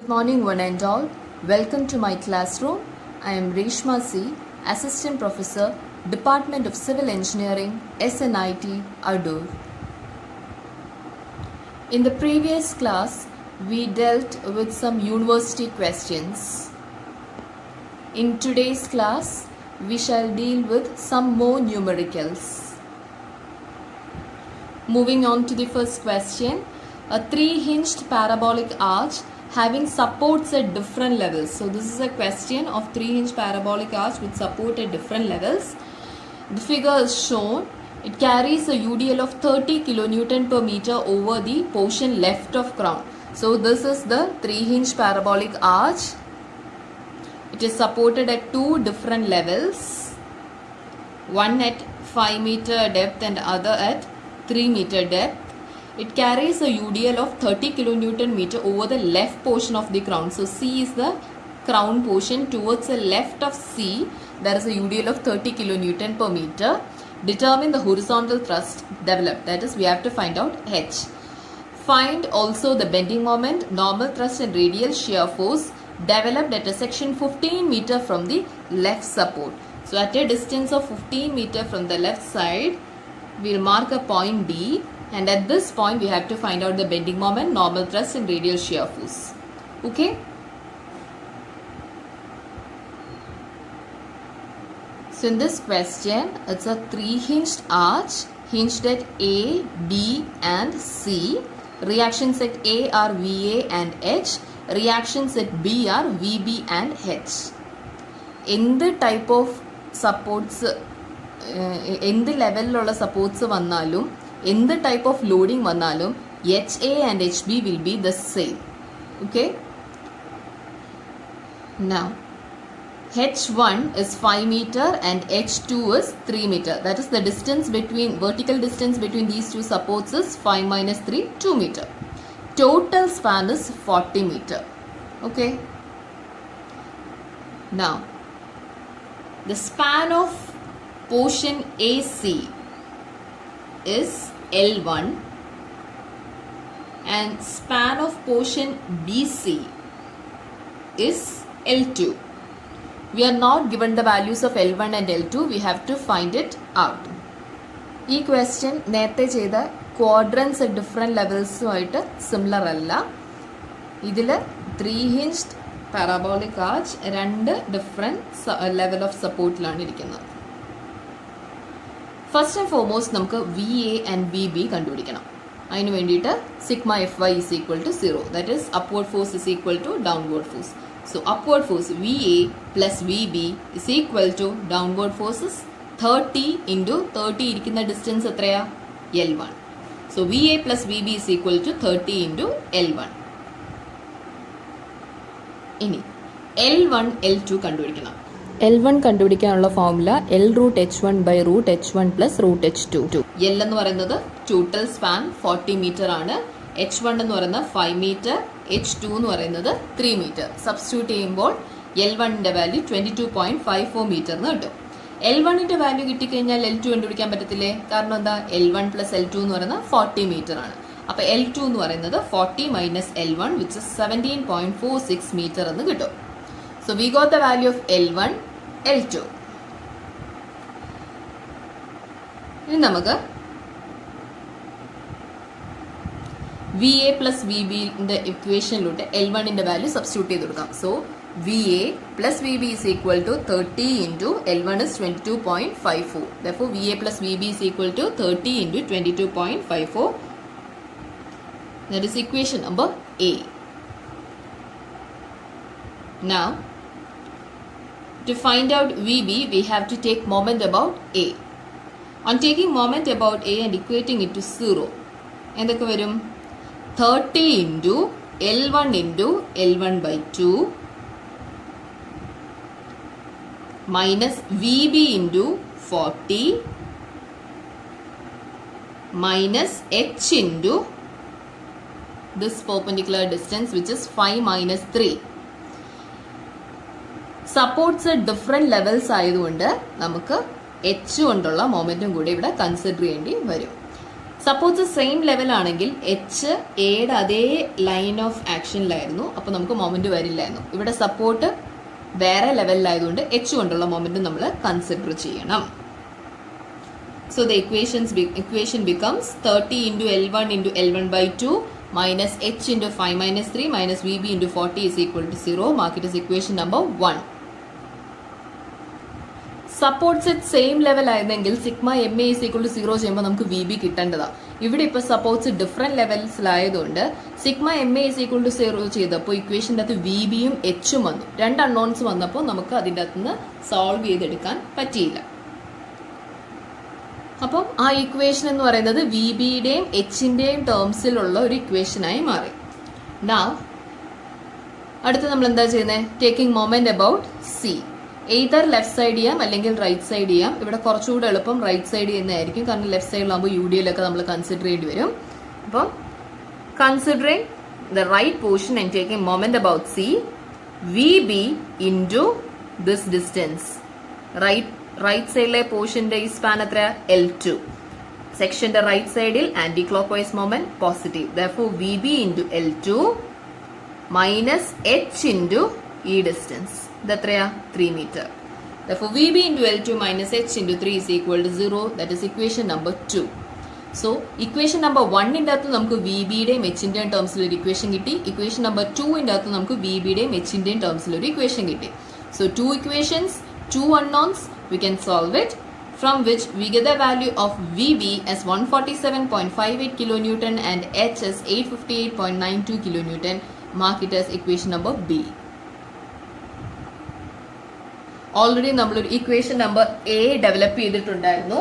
Good morning, one and all. Welcome to my classroom. I am Reshma C, Assistant Professor, Department of Civil Engineering, SNIT, Adur. In the previous class, we dealt with some university questions. In today's class, we shall deal with some more numericals. Moving on to the first question, a three-hinged parabolic arch having supports at different levels. So this is a question of three-hinged parabolic arch with support at different levels. The figure is shown. It carries a UDL of 30 kilonewton per meter over the portion left of crown. So this is the three-hinged parabolic arch. It is supported at two different levels. One at 5 meter depth and other at 3 meter depth. It carries a UDL of 30 kilonewton meter over the left portion of the crown. So C is the crown portion. Towards the left of C, there is a UDL of 30 kilonewton per meter. Determine the horizontal thrust developed. That is, we have to find out H. Find also the bending moment, normal thrust and radial shear force developed at a section 15 meter from the left support. So at a distance of 15 meter from the left side, we will mark a point D. And at this point, we have to find out the bending moment, normal thrust and radial shear force. Okay? So in this question, it's a three-hinged arch hinged at A, B and C. Reactions at A are VA and H. Reactions at B are VB and H. In the type of supports, in the level of supports vannalum, in the type of loading vannalum, HA and HB will be the same. Okay? Now, H1 is 5 meter and H2 is 3 meter. That is the distance between, vertical distance between these two supports is 5 minus 3, 2 meter. Total span is 40 meter. Okay? Now, the span of portion AC is L1 and span of portion BC is L2. We are not given the values of L1 and L2. We have to find it out. This question നേരത്തെ ചെയ്ത quadrants at different levels ആയിട്ട് similar അല്ല. ഇതിൽ 3-hinged parabolic arch രണ്ട് different level of support ലാണ് ഇരിക്കുന്നത്. First and foremost, നമുക്ക് VA and VB കണ്ടുപിടിക്കണം. അതിനു വേണ്ടിയിട്ട് sigma Fy is equal to 0. That is, upward force is equal to downward force. So, upward force VA plus VB is equal to downward force is 30 into 30 ഇരിക്കുന്ന distance എത്രയാ? L1. So, VA plus VB is equal to 30 into L1. ഇനി L1, L2 കണ്ടുപിടിക്കണം. L1 കണ്ടുപിടിക്കാനുള്ള formula L root H1 by root H1 plus root H2. L എന്ന് പറയുന്നത് total span 40 metre ആണ്. H1 എന്ന് പറയുന്നത് 5 മീറ്റർ, H2 എന്ന് പറയുന്നത് 3 മീറ്റർ. സബ്സ്റ്റിറ്റ്യൂട്ട് ചെയ്യുമ്പോൾ L1ന്റെ വാല്യൂ 22.54 മീറ്റർ എന്ന് കിട്ടും. L1ന്റെ വാല്യൂ കിട്ടിക്കഴിഞ്ഞാൽ L2 കണ്ടുപിടിക്കാൻ പറ്റത്തില്ലേ? കാരണം എന്താ? L1 plus L2 എന്ന് പറയുന്നത് 40 മീറ്റർ ആണ്. അപ്പോൾ L2 എന്ന് പറയുന്നത് 40 minus L1 which is 17.46 metre എന്ന് കിട്ടും. So we got the value of L1, L2. ഇനി നമുക്ക് VA plus VB ന്റെ ഇക്വേഷനിലൂടെ L1ന്റെ വാല്യൂ സബ്സ്റ്റിറ്റ്യൂട്ട് ചെയ്ത് കൊടുക്കാം. So VA plus VB is equal to 30 into L1 is 22.54. Therefore VA plus VB is equal to 30 into 22.54. That is equation number A. Now, to find out VB, we have to take moment about A. On taking moment about A and equating it to 0, എന്തൊക്കെ വരും? 30 into L1 into L1 by 2 minus VB into 40 minus H into this perpendicular distance which is 5 minus 3. Supports at different levels ആയതുകൊണ്ട് നമുക്ക് H കൊണ്ടുള്ള momentum കൂടി ഇവിടെ consider ചെയ്യേണ്ടി വരും. Suppose same level ആണെങ്കിൽ എച്ച് എയുടെ അതേ ലൈൻ ഓഫ് ആക്ഷനിലായിരുന്നു, അപ്പോൾ നമുക്ക് മൊമെന്റ് വരില്ലായിരുന്നു. ഇവിടെ സപ്പോർട്ട് വേറെ ലെവലിലായതുകൊണ്ട് എച്ച് കൊണ്ടുള്ള മൊമെന്റ് നമ്മൾ കൺസിഡർ ചെയ്യണം. So the equation becomes 30 into L1 into L1 by 2 minus h into 5 minus 3 minus VB into 40 is equal to 0. Mark it as equation number 1. Supports at same level ആയിരുന്നെങ്കിൽ sigma M A is equal to 0 ചെയ്യുമ്പോൾ നമുക്ക് V B കിട്ടേണ്ടതാണ്. ഇവിടെ ഇപ്പോൾ supports different ലെവൽസിലായതുകൊണ്ട് sigma M A is equal to 0 ചെയ്തപ്പോൾ ഇക്വേഷൻ്റെ അകത്ത് V ബിയും എച്ചും വന്നു. രണ്ട് അൺനോൺസ് വന്നപ്പോൾ നമുക്ക് അതിൻ്റെ അകത്ത് നിന്ന് സോൾവ് ചെയ്തെടുക്കാൻ പറ്റിയില്ല. അപ്പം ആ ഇക്വേഷൻ എന്ന് പറയുന്നത് വി ബിയുടെയും എച്ചിൻ്റെയും ടേംസിലുള്ള ഒരു ഇക്വേഷനായി മാറി. നൗ അടുത്ത് നമ്മൾ എന്താ ചെയ്യുന്നത്? Taking moment about C. Either left side ചെയ്യാം അല്ലെങ്കിൽ റൈറ്റ് സൈഡ് ചെയ്യാം. ഇവിടെ കുറച്ചുകൂടെ എളുപ്പം റൈറ്റ് സൈഡ് ചെയ്യുന്നതായിരിക്കും, കാരണം ലെഫ്റ്റ് സൈഡിലാകുമ്പോൾ യു ഡി എല്ലൊക്കെ നമ്മൾ കൺസിഡർ ചെയ്യേണ്ടി വരും. അപ്പം considering the right portion and taking moment about C, V B into this distance. Right സൈഡിലെ പോർഷന്റെ ഈ സ്പാൻ എത്ര? L2. സെക്ഷന്റെ റൈറ്റ് സൈഡിൽ anti clock wise moment positive. Therefore V B into L2 minus H into ഈ ഡിസ്റ്റൻസ്. ഇതെത്രയാ? 3 meter. Therefore, VB into L2 minus H into 3 is equal to 0. That is equation number 2. So, equation number 1 ന്റെ അകത്ത് നമുക്ക് VBയുടെയും Hന്റെയും ടേംസിൽ ഒരു equation കിട്ടി. Equation number 2 ന്റെ അകത്ത് നമുക്ക് VBയുടെയും Hന്റെയും ടേംസിൽ ഒരു ഇക്വേഷൻ കിട്ടി. So, 2 equations, 2 unknowns, we can solve it, from which we get the value of VB as 147.58 kilonewton and H as 858.92 kilonewton. Mark it as equation number B. Already നമ്മളൊരു equation number A develop ചെയ്തിട്ടുണ്ടായിരുന്നു,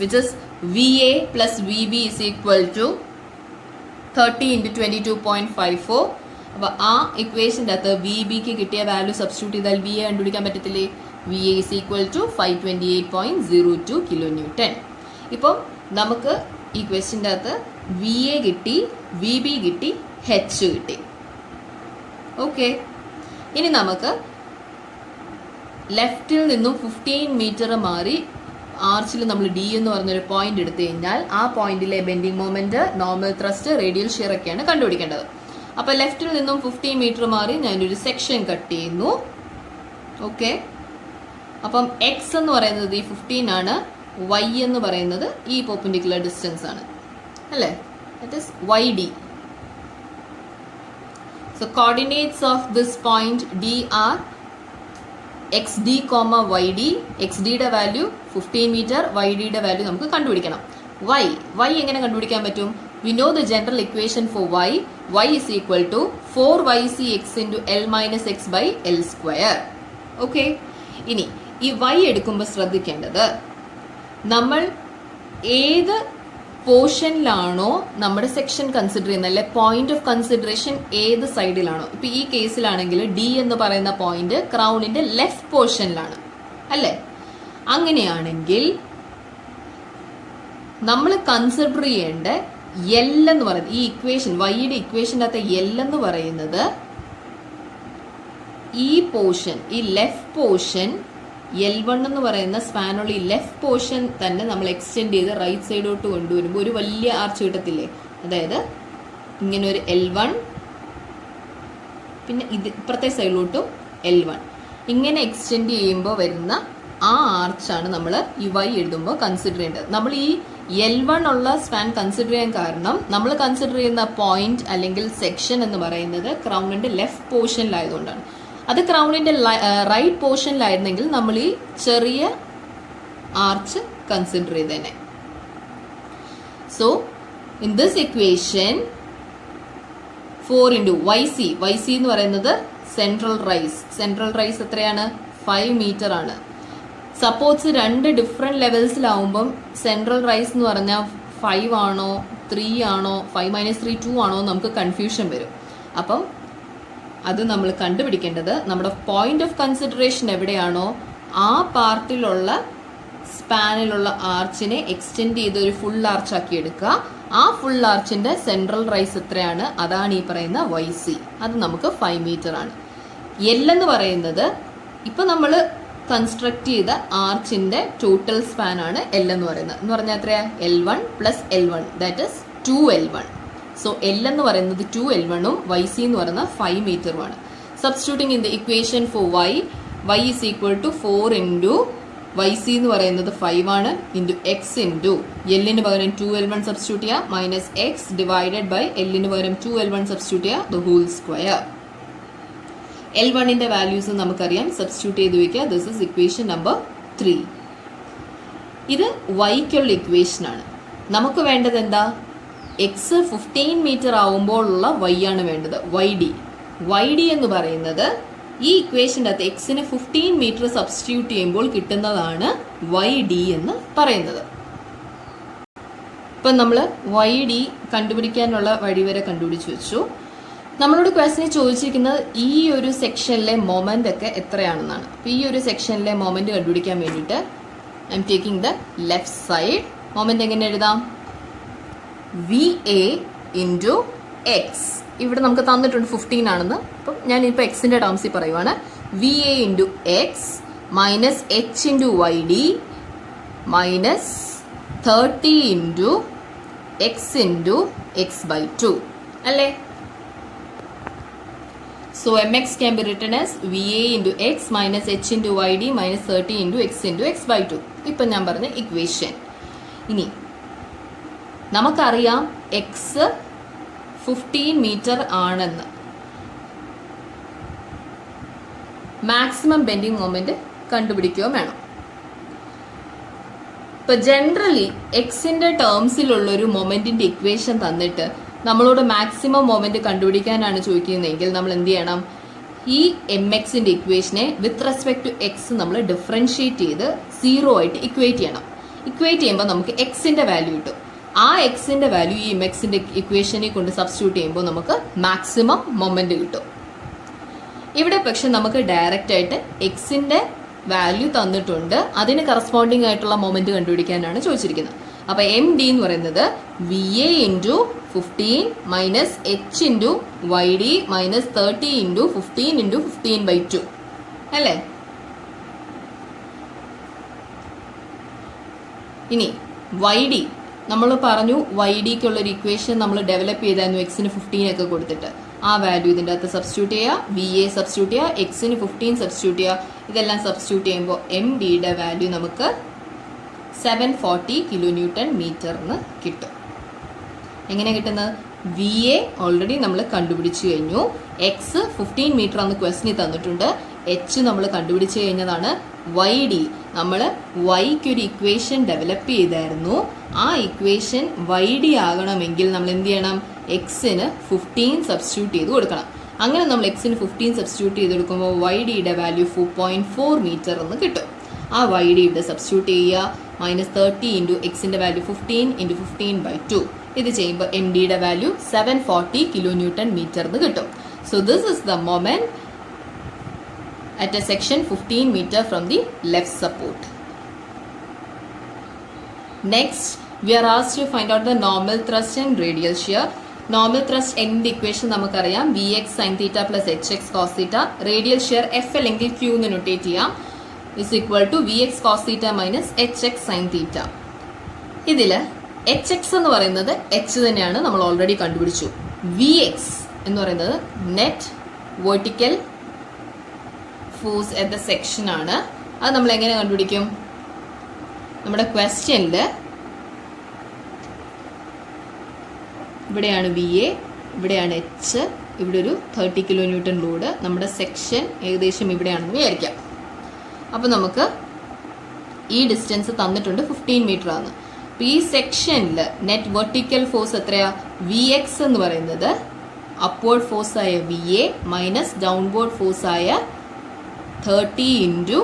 which is V A plus V B is equal to 30 into 22.54. അപ്പോൾ ആ ഇക്വേഷൻ്റെ അകത്ത് V ബിക്ക് കിട്ടിയ value substitute ചെയ്താൽ V A കണ്ടുപിടിക്കാൻ പറ്റത്തില്ലേ? V A is equal to 528.02 kilonewton. ഇപ്പം നമുക്ക് ഈ ക്വസ്റ്റ്യൻ്റെ അകത്ത് വി എ കിട്ടി, വി ബി കിട്ടി, എച്ച് കിട്ടി. ഓക്കെ, ഇനി നമുക്ക് ലെഫ്റ്റിൽ നിന്നും 15 meter മാറി ആർച്ചിൽ നമ്മൾ ഡി എന്ന് പറഞ്ഞൊരു പോയിന്റ് എടുത്തു കഴിഞ്ഞാൽ ആ പോയിന്റിലെ bending moment, normal thrust, radial shear ഒക്കെയാണ് കണ്ടുപിടിക്കേണ്ടത്. അപ്പൊ ലെഫ്റ്റിൽ നിന്നും 15 meter മാറി ഞാനൊരു സെക്ഷൻ കട്ട് ചെയ്യുന്നു. ഓക്കെ, അപ്പം എക്സ് എന്ന് പറയുന്നത് ഈ 15 ആണ്, വൈ എന്ന് പറയുന്നത് ഈ പെർപെൻഡിക്കുലർ ഡിസ്റ്റൻസ് ആണ്, അല്ലേ? That is Y D. So coordinates of this point D are X D comma Y D. X ഡിയുടെ വാല്യൂ 15 meter, വൈ ഡിയുടെ വാല്യൂ നമുക്ക് കണ്ടുപിടിക്കണം. വൈ എങ്ങനെ കണ്ടുപിടിക്കാൻ പറ്റും? We know the general equation for Y is equal to 4ycx into L minus x by L square. Okay, ഇനി ഈ Y എടുക്കുമ്പോൾ ശ്രദ്ധിക്കേണ്ടത്, നമ്മൾ ഏത് പോർഷനിലാണോ നമ്മുടെ സെക്ഷൻ കൺസിഡർ ചെയ്യുന്നത്, അല്ലെ പോയിന്റ് ഓഫ് കൺസിഡറേഷൻ ഏത് സൈഡിലാണോ. ഇപ്പൊ ഈ കേസിലാണെങ്കിൽ ഡി എന്ന് പറയുന്ന പോയിന്റ് ക്രൗണിന്റെ ലെഫ്റ്റ് പോർഷനിലാണ്, അല്ലെ? അങ്ങനെയാണെങ്കിൽ നമ്മൾ കൺസിഡർ ചെയ്യേണ്ട എൽ എന്ന് പറയുന്നത്, ഈ ഇക്വേഷൻ വൈയുടെ ഇക്വേഷൻ്റെ അകത്തെ എൽ എന്ന് പറയുന്നത് ഈ പോർഷൻ, ഈ ലെഫ്റ്റ് പോർഷൻ L1 എന്ന് പറയുന്ന സ്പാനുള്ള ഈ ലെഫ്റ്റ് പോർഷൻ തന്നെ നമ്മൾ എക്സ്റ്റെൻഡ് ചെയ്ത് റൈറ്റ് സൈഡോട്ട് കൊണ്ടുവരുമ്പോൾ ഒരു വലിയ ആർച്ച് കിട്ടത്തില്ലേ? അതായത് ഇങ്ങനെ ഒരു L1, പിന്നെ ഇത് ഇപ്പുറത്തെ സൈഡിലോട്ടും L1, ഇങ്ങനെ എക്സ്റ്റെൻഡ് ചെയ്യുമ്പോൾ വരുന്ന ആ ആർച്ചാണ് നമ്മൾ ഈ വൈ എഴുതുമ്പോൾ കൺസിഡർ ചെയ്യേണ്ടത്. നമ്മൾ ഈ L1 ഉള്ള സ്പാൻ കൺസിഡർ ചെയ്യാൻ കാരണം നമ്മൾ കൺസിഡർ ചെയ്യുന്ന പോയിന്റ് അല്ലെങ്കിൽ സെക്ഷൻ എന്ന് പറയുന്നത് ക്രൗണിന്റെ ലെഫ്റ്റ് പോർഷനിലായതുകൊണ്ടാണ്. അത് ക്രൗണിന്റെ റൈറ്റ് പോർഷനിലായിരുന്നെങ്കിൽ നമ്മൾ ഈ ചെറിയ ആർച്ച് കൺസിഡർ ചെയ്തേനെ. So in this equation 4 into YC എന്ന് പറയുന്നത് സെൻട്രൽ റൈസ് എത്രയാണ്? 5 meter ആണ്. സപ്പോസ് രണ്ട് ഡിഫറെന്റ് ലെവൽസിലാവുമ്പം സെൻട്രൽ റൈസ് എന്ന് പറഞ്ഞാൽ 5 ആണോ 3 ആണോ 5 minus 3 2 ആണോ നമുക്ക് കൺഫ്യൂഷൻ വരും. അപ്പം അത് നമ്മൾ കണ്ടുപിടിക്കേണ്ടത് നമ്മുടെ പോയിന്റ് ഓഫ് കൺസിഡറേഷൻ എവിടെയാണോ ആ പാർട്ടിലുള്ള സ്പാനിലുള്ള ആർച്ചിനെ എക്സ്റ്റെൻഡ് ചെയ്ത് ഒരു ഫുൾ ആർച്ച് ആക്കി എടുക്കുക. ആ ഫുൾ ആർച്ചിന്റെ സെൻട്രൽ റൈസ് എത്രയാണ്? അതാണ് ഈ പറയുന്ന YC. അത് നമുക്ക് 5 meter ആണ്. എൽ എന്ന് പറയുന്നത് ഇപ്പൊ നമ്മൾ കൺസ്ട്രക്ട് ചെയ്ത ആർച്ചിന്റെ ടോട്ടൽ സ്പാൻ ആണ് എൽ എന്ന് പറയുന്നത്. എന്ന് പറഞ്ഞാൽ എത്രയാ? L1 plus L1 that is 2L1. So L എന്ന് പറയുന്നത് 2L1ഉം YC എന്ന് പറയുന്നത് 5 മീറ്ററുമാണ്. Substituting in the equation for y is equal to 4 into YC എന്ന് പറയുന്നത് 5 ആണ് ഇൻറ്റു എക്സ് ഇൻറ്റു എല്ലിന് പകരം 2L1 സബ്സ്റ്റിറ്റ്യൂട്ട് ചെയ്യുക മൈനസ് എക്സ് ഡിവൈഡഡ് ബൈ എല്ലിന് പകരം 2L1 സബ്സ്റ്റിറ്റ്യൂട്ട് ചെയ്യുക ദ ഹോൾ സ്ക്വയർ. L1ന്റെ വാല്യൂസ് നമുക്കറിയാം, സബ്സ്റ്റിറ്റ്യൂട്ട് ചെയ്ത് വയ്ക്കുക. This is equation number 3. ഇത് വൈക്കുള്ള ഇക്വേഷൻ ആണ്. നമുക്ക് വേണ്ടത് എന്താ? എക്സ് 15 മീറ്റർ ആവുമ്പോഴുള്ള y ആണ് വേണ്ടത്, വൈ ഡി എന്ന് പറയുന്നത് ഈ ഇക്വേഷൻ്റെ അകത്ത് എക്സിന് 15 മീറ്റർ സബ്സ്റ്റിറ്റ്യൂട്ട് ചെയ്യുമ്പോൾ കിട്ടുന്നതാണ് വൈ ഡി എന്ന് പറയുന്നത്. ഇപ്പം നമ്മൾ വൈ ഡി കണ്ടുപിടിക്കാനുള്ള വഴി വരെ കണ്ടുപിടിച്ച് വെച്ചു. നമ്മളോട് ക്വസ്റ്റിന് ചോദിച്ചിരിക്കുന്നത് ഈ ഒരു സെക്ഷനിലെ മൊമെന്റ് ഒക്കെ എത്രയാണെന്നാണ്. അപ്പോൾ ഈ ഒരു സെക്ഷനിലെ മൊമെന്റ് കണ്ടുപിടിക്കാൻ വേണ്ടിയിട്ട് I am taking the left side. Moment എങ്ങനെ എഴുതാം? VA into X. ഇവിടെ നമുക്ക് തന്നിട്ടുണ്ട് 15 ആണെന്ന്. അപ്പം ഞാനിപ്പോൾ എക്സിൻ്റെ ടേംസിൽ പറയുവാണ്. VA into X minus H into Y D minus 30 into X into X by 2 അല്ലേ? So mx can be written as VA into x minus h into yd minus 30 into x by 2. ഇപ്പം ഞാൻ പറഞ്ഞ equation. ഇനി നമുക്കറിയാം X 15 metre ആണെന്ന്. Maximum bending moment കണ്ടുപിടിക്കുകയും വേണം. ഇപ്പൊ ജനറലി എക്സിന്റെ ടേംസിലുള്ളൊരു മൊമെന്റിന്റെ ഇക്വേഷൻ തന്നിട്ട് നമ്മളോട് മാക്സിമം മൊമെന്റ് കണ്ടുപിടിക്കാനാണ് ചോദിക്കുന്നതെങ്കിൽ നമ്മൾ എന്ത് ചെയ്യണം? ഈ എം എക്സിന്റെ ഇക്വേഷനെ വിത്ത് റെസ്പെക്ട് ടു എക്സ് നമ്മൾ ഡിഫറൻഷിയേറ്റ് ചെയ്ത് 0 ആയിട്ട് ഇക്വേറ്റ് ചെയ്യണം. ഇക്വേറ്റ് ചെയ്യുമ്പോൾ നമുക്ക് എക്സിന്റെ വാല്യൂ കിട്ടും. ആ എക്സിന്റെ വാല്യൂ ഈ എം എക്സിന്റെ ഇക്വേഷനെ കൊണ്ട് സബ്സ്റ്റിറ്റ്യൂട്ട് ചെയ്യുമ്പോൾ നമുക്ക് മാക്സിമം മൊമെന്റ് കിട്ടും. ഇവിടെ പക്ഷെ നമുക്ക് ഡയറക്റ്റ് ആയിട്ട് എക്സിന്റെ വാല്യൂ തന്നിട്ടുണ്ട്, അതിന് കറസ്പോണ്ടിങ് ആയിട്ടുള്ള മൊമെന്റ് കണ്ടുപിടിക്കാനാണ് ചോദിച്ചിരിക്കുന്നത്. അപ്പൊ എം ഡി എന്ന് പറയുന്നത് VA into 15 minus H into Y D minus 30 into 15 into 15/2 അല്ലേ? ഇനി വൈ ഡി നമ്മൾ പറഞ്ഞു, വൈ ഡിക്കുള്ളൊരു ഇക്വേഷൻ നമ്മൾ ഡെവലപ്പ് ചെയ്തായിരുന്നു എക്സിന് 15 ഒക്കെ കൊടുത്തിട്ട്. ആ വാല്യൂ ഇതിൻ്റെ അകത്ത് സബ്സ്റ്റിറ്റ്യൂട്ട് ചെയ്യുക, VA സബ്സ്റ്റിറ്റ്യൂട്ട് ചെയ്യുക, എക്സിന് 15 സബ്സ്റ്റിറ്റ്യൂട്ട് ചെയ്യുക. ഇതെല്ലാം സബ്സ്റ്റിറ്റ്യൂട്ട് ചെയ്യുമ്പോൾ എം ഡിയുടെ വാല്യൂ നമുക്ക് 740 കിലോ ന്യൂട്ടൺ മീറ്ററിന് കിട്ടും. എങ്ങനെ കിട്ടുന്നത്? VA ഓൾറെഡി നമ്മൾ കണ്ടുപിടിച്ചു കഴിഞ്ഞു. എക്സ് 15 മീറ്റർ ആണെന്ന് ക്വസ്റ്റിന് തന്നിട്ടുണ്ട്. എച്ച് നമ്മൾ കണ്ടുപിടിച്ച് കഴിഞ്ഞതാണ്. വൈ ഡി നമ്മൾ വൈക്ക് ഒരു ഇക്വേഷൻ ഡെവലപ്പ് ചെയ്തായിരുന്നു. ആ ഇക്വേഷൻ വൈ ഡി ആകണമെങ്കിൽ നമ്മൾ എന്ത് ചെയ്യണം? എക്സിന് 15 സബ്സ്റ്റിറ്റ്യൂട്ട് ചെയ്ത് കൊടുക്കണം. അങ്ങനെ നമ്മൾ എക്സിന് 15 സബ്സ്റ്റിറ്റ്യൂട്ട് ചെയ്ത് കൊടുക്കുമ്പോൾ വൈ ഡിയുടെ വാല്യൂ 4.4 മീറ്റർ എന്ന് കിട്ടും. ആ വൈ ഡി ഇവിടെ സബ്സ്റ്റിറ്റ്യൂട്ട് ചെയ്യുക. മൈനസ് 30 ഇൻറ്റു എക്സിൻ്റെ വാല്യൂ 15 ഇൻറ്റു 15/2. ഇത് ചെയ്യുമ്പോൾ എം ഡിയുടെ വാല്യൂ 740 കിലോ ന്യൂട്ടൺ മീറ്റർ എന്ന് കിട്ടും. So this is the moment at a section 15 meter from the left support. Next, we are asked to find out the normal thrust and radial shear. Normal thrust end equation നമുക്കറിയാം, Vx sin theta plus Hx cos theta. Radial shear F അല്ലെങ്കിൽ Q എന്ന് notate ചെയ്യാം. is equal to Vx cos theta minus Hx sin theta. ഇതിൽ Hx എന്ന് പറയുന്നത് H തന്നെയാണ്, നമ്മൾ already കണ്ടുപിടിച്ചു. Vx എന്ന് പറയുന്നത് net vertical force at the section ആണ്. അത് നമ്മൾ എങ്ങനെ കണ്ടുപിടിക്കും? നമ്മുടെ ക്വസ്റ്റ്യനിൽ ഇവിടെയാണ് VA, ഇവിടെയാണ് H, ഇവിടെ ഒരു 30 കിലോ ന്യൂട്ടൺ ലോഡ്. നമ്മുടെ സെക്ഷൻ ഏകദേശം ഇവിടെയാണെന്ന് വിചാരിക്കാം. അപ്പോൾ നമുക്ക് ഈ ഡിസ്റ്റൻസ് തന്നിട്ടുണ്ട് 15 മീറ്റർ ആണ്. അപ്പോൾ ഈ സെക്ഷനിൽ നെറ്റ് വെർട്ടിക്കൽ ഫോഴ്സ് എത്രയാ? Vx എന്ന് പറയുന്നത് അപ്വേർഡ് ഫോഴ്സ് ആയ VA മൈനസ് ഡൗൺവേർഡ് ഫോഴ്സ് ആയ 30 into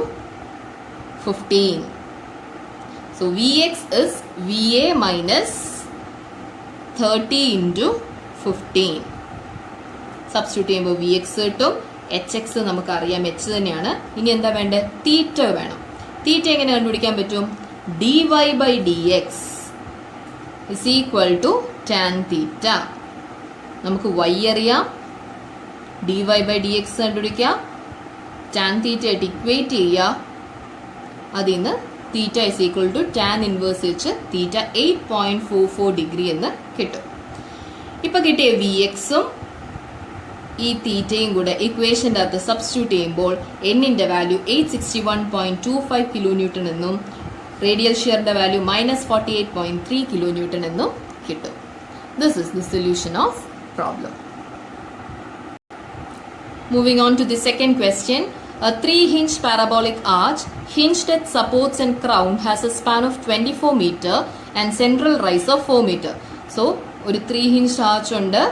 15. So Vx is VA minus 30 into 15. Substitute ചെയ്യുമ്പോൾ Vx കിട്ടും. Hx നമുക്കറിയാം, H തന്നെയാണ്. ഇനി എന്താ വേണ്ടത്? തീറ്റ വേണം. തീറ്റ എങ്ങനെ കണ്ടുപിടിക്കാൻ പറ്റും? dy by dx is equal to tan theta. നമുക്ക് y അറിയാം, dy by dx കണ്ടുപിടിക്കാം. ടാൻ തീറ്റ ആയിട്ട് ഇക്വേറ്റ് ചെയ്യുക. അതിൽ നിന്ന് theta is equal to tan inverse വെച്ച് തീറ്റ 8.44 ഡിഗ്രി എന്ന് കിട്ടും. ഇപ്പം കിട്ടിയ വി എക്സും ഈ തീറ്റയും കൂടെ ഇക്വേഷൻ്റെ അകത്ത് സബ്സ്റ്റിറ്റ്യൂട്ട് ചെയ്യുമ്പോൾ എന്നിൻ്റെ വാല്യൂ 861.25 കിലോ ന്യൂട്ടൺ എന്നും റേഡിയൽ ഷിയറിൻ്റെ വാല്യൂ -48.3 കിലോ ന്യൂട്ടൺ എന്നും കിട്ടും. This is the solution of problem. Moving on to the second question. A 3-hinge parabolic arch hinged at supports and crown has a span of 24 meter and central rise of 4 meter. So, ഒരു 3-hinge arch ഉണ്ട്,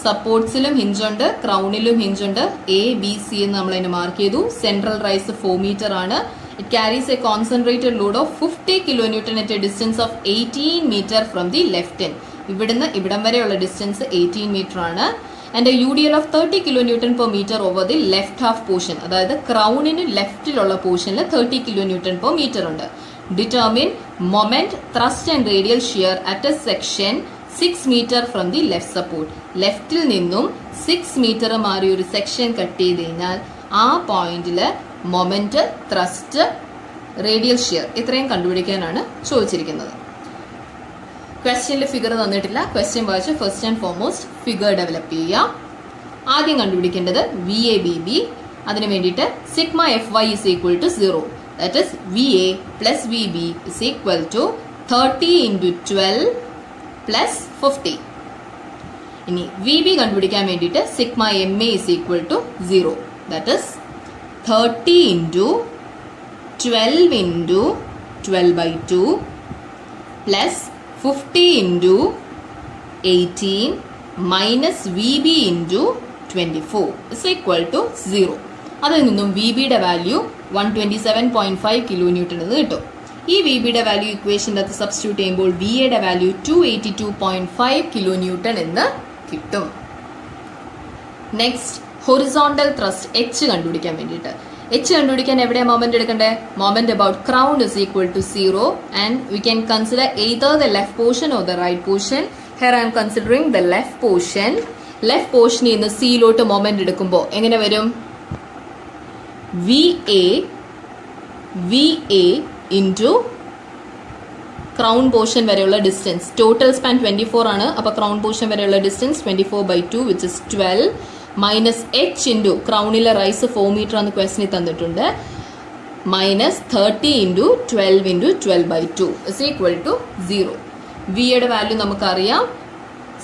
സപ്പോർട്ട്സിലും hinge ഉണ്ട്, ക്രൗണിലും hinge ഉണ്ട്. A B C എന്ന് നമ്മൾ അതിന് mark ചെയ്തു. സെൻട്രൽ റൈസ് 4 മീറ്റർ ആണ്. It carries a concentrated load of 50 kilo newton at a distance of 18 metre from the left end. ഇവിടുന്ന് ഇവിടം വരെയുള്ള ഡിസ്റ്റൻസ് 18 മീറ്റർ ആണ്. And a UDL of 30 kilo newton per metre over the left half portion. അതായത് ക്രൗണിന് ലെഫ്റ്റിലുള്ള പോർഷനിൽ 30 kilo newton per metre ഉണ്ട്. Determine moment, thrust and radial shear at a section 6 metre from the left support. ലെഫ്റ്റിൽ നിന്നും 6 metre മാറി ഒരു section cut ചെയ്ത് കഴിഞ്ഞാൽ ആ പോയിന്റിൽ മൊമെന്റ്, ത്രസ്റ്റ്, റേഡിയൽ ഷിയർ ഇത്രയും കണ്ടുപിടിക്കാനാണ് ചോദിച്ചിരിക്കുന്നത്. ക്വസ്റ്റ്യനിൽ ഫിഗർ തന്നിട്ടില്ല. ക്വസ്റ്റ്യൻ വായിച്ച് first and foremost figure develop ചെയ്യാം. ആദ്യം കണ്ടുപിടിക്കേണ്ടത് VABB. അതിന് വേണ്ടിയിട്ട് sigma FY is equal to 0. That is VA plus VB is equal to 30 × 12 plus 50. ഇനി VB കണ്ടുപിടിക്കാൻ വേണ്ടിയിട്ട് sigma MA is equal to 0. That is 30 × 12 × 12/2 plus 50 × 18 minus VB × 24 is equal to 0. അതിൽ നിന്നും VBയുടെ വാല്യൂ 127.5 കിലോ ന്യൂട്ടൺ എന്ന് കിട്ടും. ഈ VBയുടെ value ഇക്വേഷൻ്റെ അകത്ത് substitute ചെയ്യുമ്പോൾ VAയുടെ വാല്യൂ 282.5 കിലോ ന്യൂട്ടൺ എന്ന് കിട്ടും. നെക്സ്റ്റ് ഹൊറിസോണ്ടൽ ത്രസ്റ്റ് H കണ്ടുപിടിക്കാൻ വേണ്ടിയിട്ട് H കണ്ടുപിടിക്കാൻ എവിടെയാണ് മൊമെന്റ് എടുക്കണ്ടേ? Moment about crown is equal to 0 and we can consider either the left portion or the right portion. Here I am considering the left portion. Left പോർഷനിൽ നിന്ന് സിയിലോട്ട് moment എടുക്കുമ്പോൾ എങ്ങനെ വരും? VA ഇൻറ്റു ക്രൗൺ പോർഷൻ വരെയുള്ള distance. Total span 24 ആണ്. അപ്പോൾ ക്രൗൺ പോർഷൻ വരെയുള്ള distance 24/2 which is 12 minus H into ക്രൗണിലെ റൈസ് 4 മീറ്റർ എന്ന് ക്വസ്റ്റിനിൽ തന്നിട്ടുണ്ട്. Minus 30 × 12 × 12/2 is equal to 0. വിയുടെ വാല്യൂ നമുക്കറിയാം.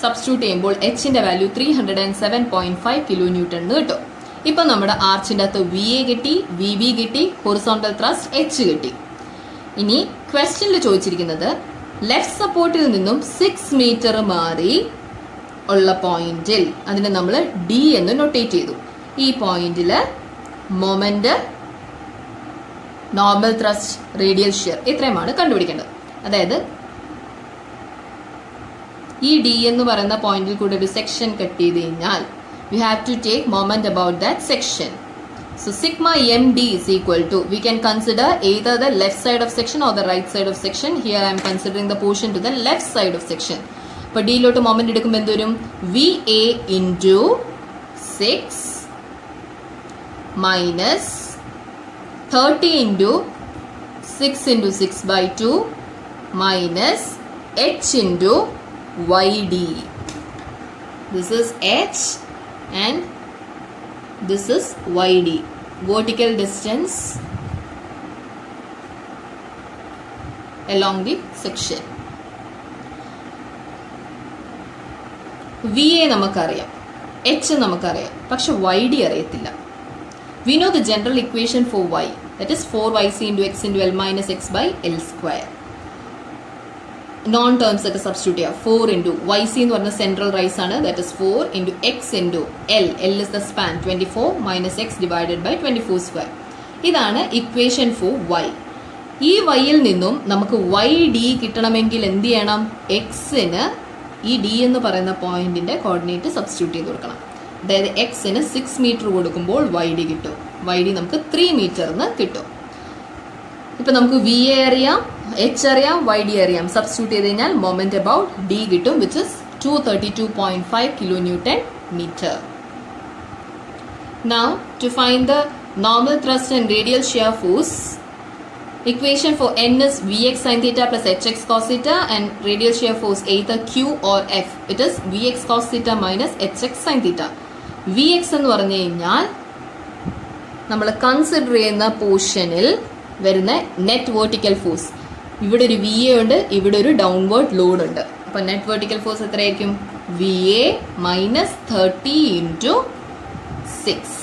സബ്സ്റ്റിറ്റ്യൂട്ട് ചെയ്യുമ്പോൾ Hന്റെ വാല്യൂ 307.5 കിലോ ന്യൂട്ടൺ എന്ന് കിട്ടും. ഇപ്പം നമ്മുടെ ആർച്ചിൻ്റെ അകത്ത് VA കിട്ടി, VB കിട്ടി, ഹൊറിസോണ്ടൽ ത്രസ്റ്റ് H കിട്ടി. ഇനി ക്വസ്റ്റ്യനിൽ ചോദിച്ചിരിക്കുന്നത് ലെഫ്റ്റ് സപ്പോർട്ടിൽ നിന്നും 6 മീറ്റർ മാറി ഉള്ള പോയിന്റിൽ, അതിനെ നമ്മൾ D എന്ന് നൊട്ടേറ്റ് ചെയ്തു. ഈ പോയിന്റിൽ moment, normal thrust, radial shear ഇത്രയുമാണ് കണ്ടുപിടിക്കേണ്ടത്. അതായത് ഈ D എന്ന് പറയുന്ന പോയിന്റിൽ കൂടെ ഒരു സെക്ഷൻ കട്ട് ചെയ്ത് കഴിഞ്ഞാൽ we have to take moment about that section. So sigma MD is equal to, we can consider either the left side of section or the right side of section. Here I am considering the portion to the left side of section. അപ്പോൾ ഡിയിലോട്ട് moment എടുക്കുമ്പോൾ എന്ത് വരും? VA into 6 minus 30 into 6 × 6/2 minus H into YD. This is H and this is YD, vertical distance along the section. VA നമുക്കറിയാം, H നമുക്കറിയാം, പക്ഷെ YD അറിയത്തില്ല. We know the general equation for Y, that is 4YC × X × L minus X by L square. Known terms ഒക്കെ substitute ചെയ്യാം. 4 × YC എന്ന് പറഞ്ഞ central rise ആണ്, that is 4 × X × L is the span 24 minus X divided by 24 square. ഇതാണ് equation for Y. ഈ Yയിൽ നിന്നും നമുക്ക് YD കിട്ടണമെങ്കിൽ എന്ത് ചെയ്യണം? Xന് ഈ D എന്ന് പറയുന്ന പോയിന്റിന്റെ കോർഡിനേറ്റ് സബ്സ്റ്റിറ്റ്യൂട്ട് ചെയ്ത് കൊടുക്കണം. അതായത് Xന് 6 മീറ്റർ കൊടുക്കുമ്പോൾ YD കിട്ടും. YD നമുക്ക് 3 മീറ്റർ എന്ന് കിട്ടും. ഇപ്പം നമുക്ക് VA അറിയാം, H അറിയാം, YD അറിയാം. സബ്സ്റ്റിറ്റ്യൂട്ട് ചെയ്ത് കഴിഞ്ഞാൽ മൊമെന്റ് അബൌട്ട് D കിട്ടും, which is 232.5 kilo newton metre. Now to find the normal thrust and radial shear force, Equation for n is Vx sin theta plus Hx cos theta and radial shear force either Q or F. It is Vx cos theta minus Hx sin theta. Vx എന്ന് പറഞ്ഞു കഴിഞ്ഞാൽ നമ്മൾ consider ചെയ്യുന്ന പോർഷനിൽ വരുന്ന net vertical force. ഇവിടെ ഒരു V A ഉണ്ട്, ഇവിടെ ഒരു ഡൗൺവേർഡ് ലോഡ് ഉണ്ട്. അപ്പോൾ നെറ്റ് വെർട്ടിക്കൽ ഫോഴ്സ് എത്രയായിരിക്കും? V A minus 30 into 6.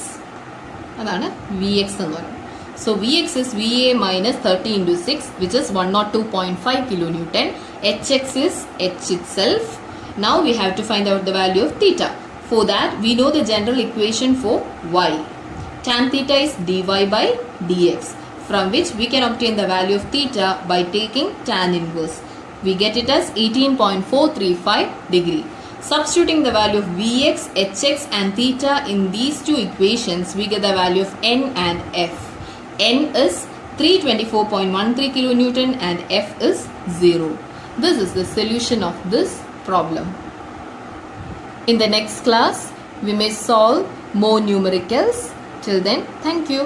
അതാണ് വി എക്സ് എന്ന് പറയുന്നത്. So Vx is Va minus 30 into 6, which is 102.5 kilonewton. Hx is H itself. Now we have to find out the value of theta. For that, we know the general equation for y. Tan theta is dy by dx, from which we can obtain the value of theta by taking tan inverse. We get it as 18.435 degree. Substituting the value of Vx, Hx and theta in these two equations, we get the value of n and f. N is 324.13 kilonewton and F is 0. This is the solution of this problem. In the next class, we may solve more numericals. Till then, thank you.